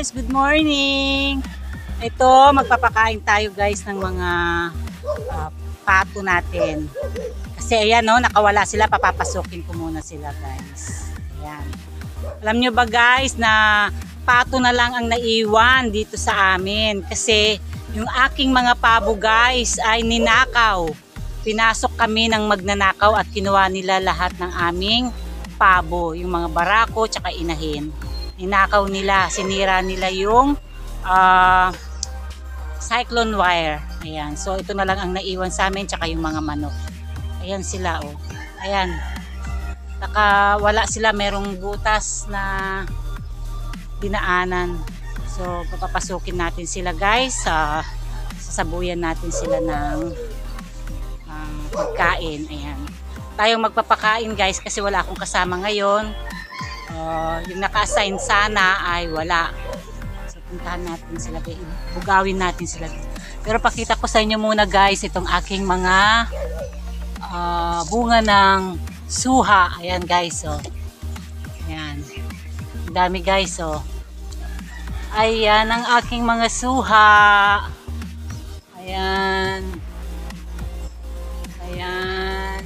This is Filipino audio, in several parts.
guys, good morning. Ito, magpapakain tayo guys ng mga pato natin. Kasi ayan no, nakawala sila, papapasukin ko muna sila guys. Ayan. Alam nyo ba guys na pato na lang ang naiwan dito sa amin. Kasi yung aking mga pabo guys ay ninakaw. Pinasok kami ng magnanakaw at kinuha nila lahat ng aming pabo. Yung mga barako tsaka inahin. Ninakaw nila, sinira nila yung cyclone wire. Ayan, so ito na lang ang naiwan sa amin tsaka yung mga manok. Ayan sila oh. Ayan. Nakawala sila, merong butas na dinaanan. So papapasukin natin sila guys. Sasabuyan natin sila ng pagkain. Ayan. Tayong magpapakain guys kasi wala akong kasama ngayon. Yung naka-assign sana ay wala. So puntahan natin sila, bugawin natin sila. Pero pakita ko sa inyo muna guys itong aking mga bunga ng suha. Ayan guys oh. Ayan. Ang dami guys oh. Ayan ang aking mga suha. Ayan. Ayan.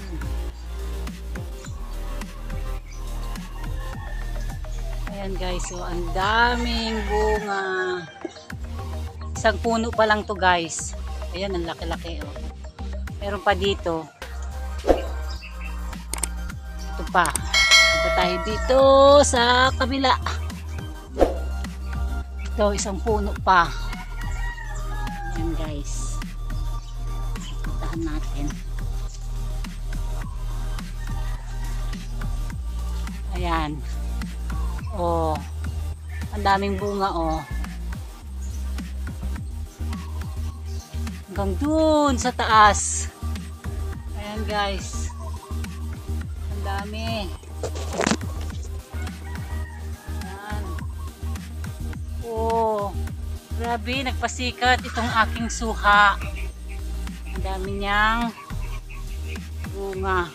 Ayan guys, so ang daming bunga. Isang puno pa lang to guys. Ayan, ang laki-laki oh. Meron pa dito. Ito pa. Ito tayo dito sa kabila. Ito, isang puno pa. Ayan guys. Puntahan natin. Ayan. Oh, ang daming bunga oh. Hanggang dun sa taas. Ayan guys. Ang dami. Ayan. Oh, grabe, nagpasikat itong aking suha. Ang dami niyang bunga.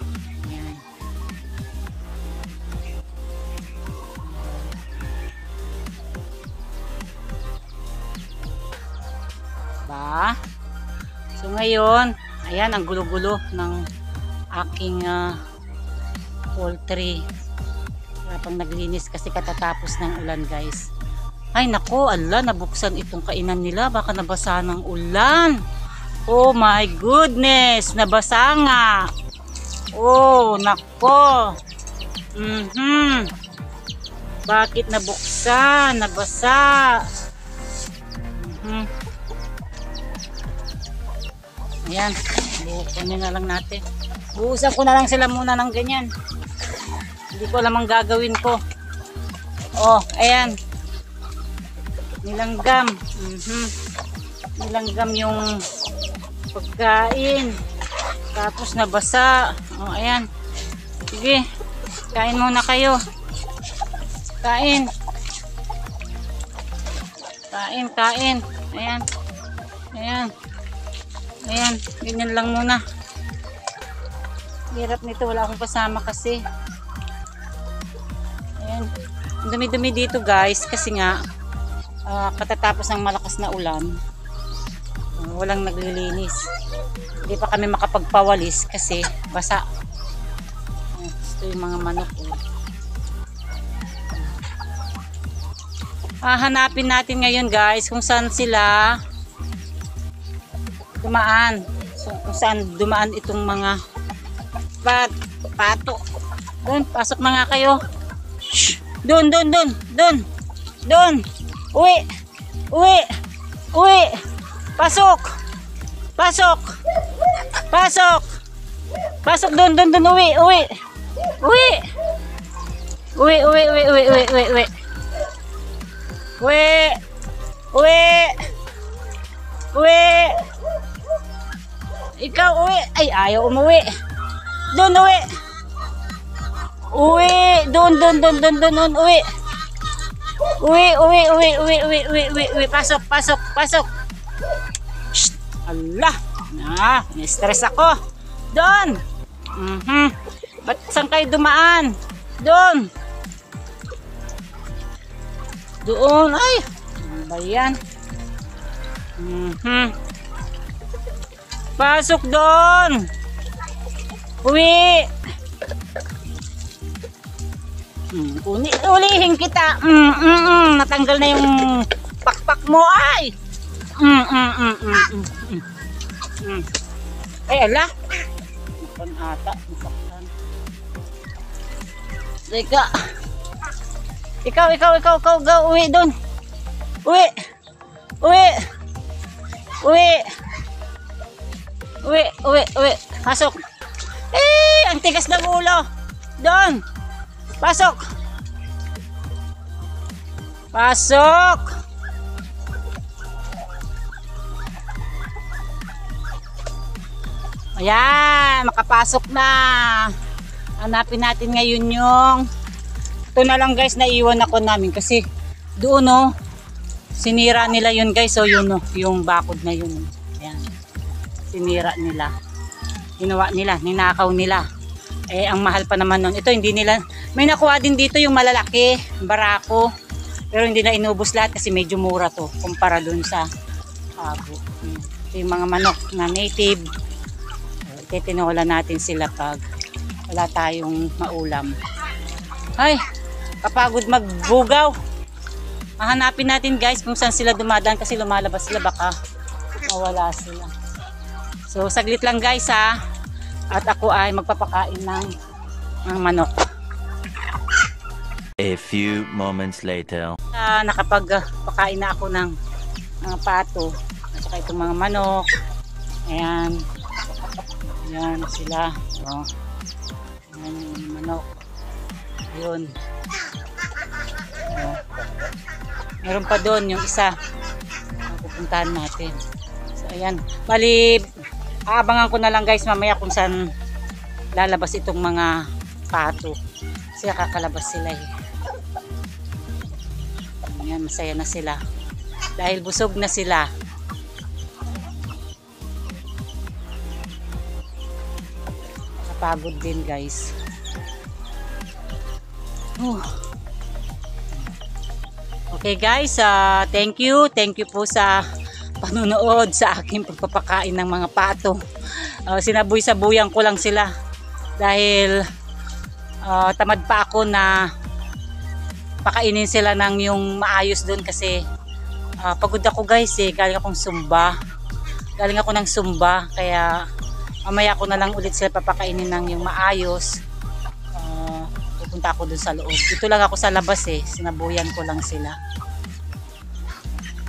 So ngayon, ayan ang gulo-gulo ng aking poultry. Wala pang naglinis kasi katatapos ng ulan guys. Ay nako, ala, nabuksan itong kainan nila, baka nabasa ng ulan. Oh my goodness, nabasa nga. Oh nako. Bakit nabuksan, nabasa? Ayan, bukunin na lang natin. Buusan ko na lang sila muna ng ganyan. Hindi ko alam ang gagawin ko. Oh, ayan. Nilanggam. Nilanggam yung pagkain. Tapos nabasa. Oh, ayan. Sige, kain muna kayo. Kain. Kain, kain. Ayan. Ayan. Ayan, ganyan lang muna. Hirap nito, wala akong kasama kasi. Ayan, dumi-dumi dito guys kasi nga katatapos ng malakas na ulan, walang naglilinis. Hindi pa kami makapagpawalis kasi basa. Ito yung mga manok. Hahanapin natin ngayon guys kung saan sila dumaan. So, kung saan dumaan itong mga pato. Doon, pasok na nga kayo. Shh! Doon. Uwi. Pasok. Doon. Uwi. Ikaw uwi. Ay, ayaw umuwi. Doon uwi. Doon. Uwi. Pasok. Shh. Allah. Na-stress ako. Doon. Ba't saan kayo dumaan? Doon. Ay, Ba yan? Pasok doon! Uwi! Ulihin kita! Natanggal na yung pakpak mo ay! Ay ala! Nasaktan ata. Nasaktan. Teka! Ikaw, go, uwi doon! Uwi! Pasok! Ang tigas ng ulo! Doon! Pasok! Ayan, makapasok na. Hanapin natin ngayon yung ito na lang guys, naiwan ako namin kasi doon sinira nila yun guys. So yun yung bakod na yun. Ayan. Sinira nila. Ginawa nila, ninakaw nila. Ang mahal pa naman nun. Ito hindi nila, may nakuha din dito yung malalaki, barako. Pero hindi na inubos lahat kasi medyo mura to kumpara dun sa abo. Ito yung mga manok na native. Titinola natin sila pag wala tayong maulam. Ay, kapagod magbugaw. Hahanapin natin guys kung saan sila dumadaan kasi lumalabas sila, baka mawala sila. So saglit lang guys ha. At ako ay magpapakain ng manok. A few moments later. Nakapagpakain na ako ng pato at saka itong mga manok. Ayan. Ayan sila. Ayan yung manok. Ayun. Meron pa doon yung isa. Pupuntahan natin. So ayan. Bali, aabangan ko na lang guys mamaya kung saan lalabas itong mga pato. Kasi kakalabas sila eh. Ayan, masaya na sila. Dahil busog na sila. Nakapagod din guys. Okay guys, thank you po sa panunood sa aking pagpapakain ng mga pato. Sinabuy-sabuyan ko lang sila dahil tamad pa ako na pakainin sila ng yung maayos doon kasi pagod ako guys galing akong sumba kaya mamaya ko na lang ulit sila papakainin ng yung maayos. Pupunta ako dun sa loob. Dito lang ako sa labas sinabuyan ko lang sila.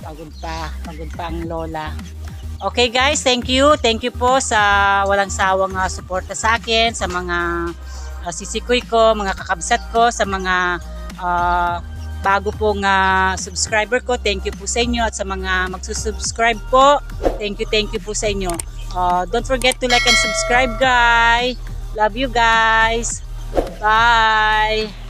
Pagod pa ang lola. Okay guys, thank you po sa walang sawang suporta sa akin, sa mga sisikoy ko, mga kakabsat ko, sa mga bago pong subscriber ko, thank you po sa inyo, at sa mga magsusubscribe po, thank you po sa inyo. Don't forget to like and subscribe guys. Love you guys. Bye.